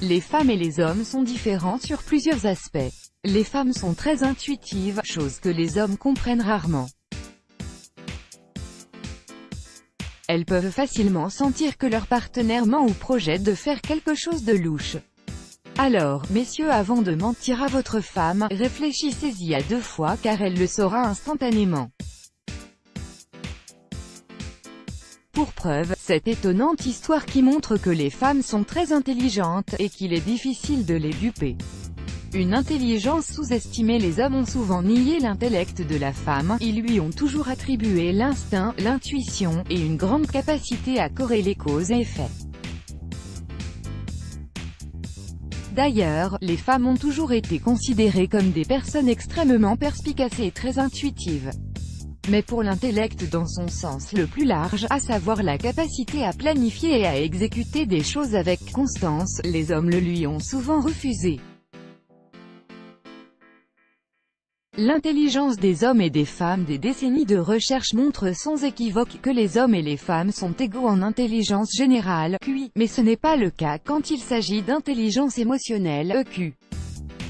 Les femmes et les hommes sont différents sur plusieurs aspects. Les femmes sont très intuitives, chose que les hommes comprennent rarement. Elles peuvent facilement sentir que leur partenaire ment ou projette de faire quelque chose de louche. Alors, messieurs, avant de mentir à votre femme, réfléchissez-y à 2 fois car elle le saura instantanément. Pour preuve, cette étonnante histoire qui montre que les femmes sont très intelligentes, et qu'il est difficile de les duper. Une intelligence sous-estimée. Les hommes ont souvent nié l'intellect de la femme, ils lui ont toujours attribué l'instinct, l'intuition, et une grande capacité à corréler cause et effet. D'ailleurs, les femmes ont toujours été considérées comme des personnes extrêmement perspicaces et très intuitives. Mais pour l'intellect dans son sens le plus large, à savoir la capacité à planifier et à exécuter des choses avec constance, les hommes le lui ont souvent refusé. L'intelligence des hommes et des femmes. Des décennies de recherche montrent sans équivoque que les hommes et les femmes sont égaux en intelligence générale, QI, mais ce n'est pas le cas quand il s'agit d'intelligence émotionnelle, EQ.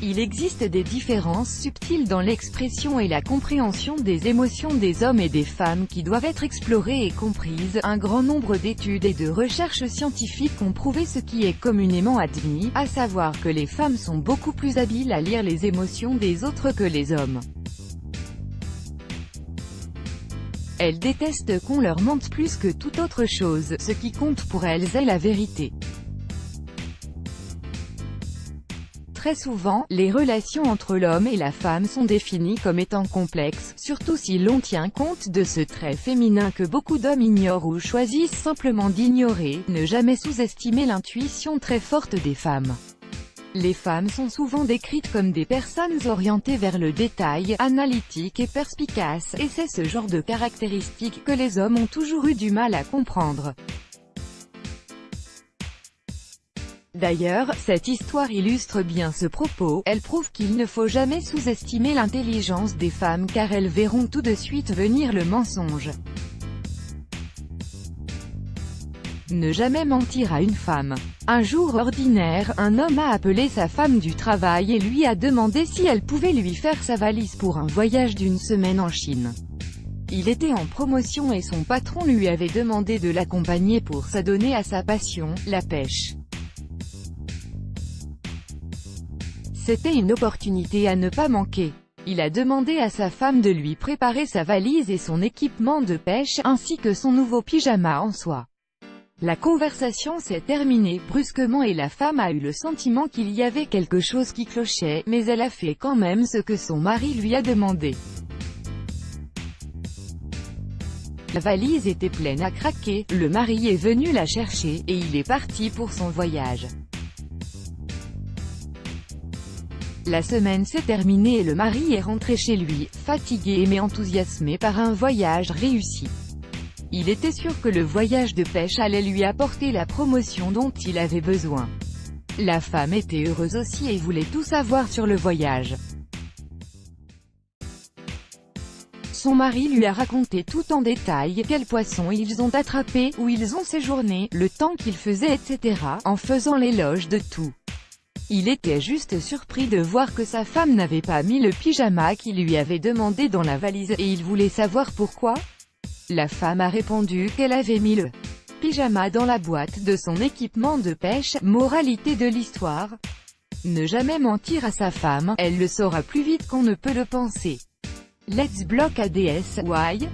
Il existe des différences subtiles dans l'expression et la compréhension des émotions des hommes et des femmes qui doivent être explorées et comprises. Un grand nombre d'études et de recherches scientifiques ont prouvé ce qui est communément admis, à savoir que les femmes sont beaucoup plus habiles à lire les émotions des autres que les hommes. Elles détestent qu'on leur mente plus que toute autre chose, ce qui compte pour elles est la vérité. Très souvent, les relations entre l'homme et la femme sont définies comme étant complexes, surtout si l'on tient compte de ce trait féminin que beaucoup d'hommes ignorent ou choisissent simplement d'ignorer. Ne jamais sous-estimer l'intuition très forte des femmes. Les femmes sont souvent décrites comme des personnes orientées vers le détail, analytiques et perspicaces, et c'est ce genre de caractéristiques que les hommes ont toujours eu du mal à comprendre. D'ailleurs, cette histoire illustre bien ce propos. Elle prouve qu'il ne faut jamais sous-estimer l'intelligence des femmes car elles verront tout de suite venir le mensonge. Ne jamais mentir à une femme. Un jour ordinaire, un homme a appelé sa femme du travail et lui a demandé si elle pouvait lui faire sa valise pour un voyage d'1 semaine en Chine. Il était en promotion et son patron lui avait demandé de l'accompagner pour s'adonner à sa passion, la pêche. C'était une opportunité à ne pas manquer. Il a demandé à sa femme de lui préparer sa valise et son équipement de pêche, ainsi que son nouveau pyjama en soie. La conversation s'est terminée brusquement et la femme a eu le sentiment qu'il y avait quelque chose qui clochait, mais elle a fait quand même ce que son mari lui a demandé. La valise était pleine à craquer, le mari est venu la chercher, et il est parti pour son voyage. La semaine s'est terminée et le mari est rentré chez lui, fatigué mais enthousiasmé par un voyage réussi. Il était sûr que le voyage de pêche allait lui apporter la promotion dont il avait besoin. La femme était heureuse aussi et voulait tout savoir sur le voyage. Son mari lui a raconté tout en détail, quels poissons ils ont attrapés, où ils ont séjourné, le temps qu'ils faisaient etc., en faisant l'éloge de tout. Il était juste surpris de voir que sa femme n'avait pas mis le pyjama qu'il lui avait demandé dans la valise, et il voulait savoir pourquoi. La femme a répondu qu'elle avait mis le pyjama dans la boîte de son équipement de pêche. Moralité de l'histoire. Ne jamais mentir à sa femme, elle le saura plus vite qu'on ne peut le penser. Let's block ADS, why?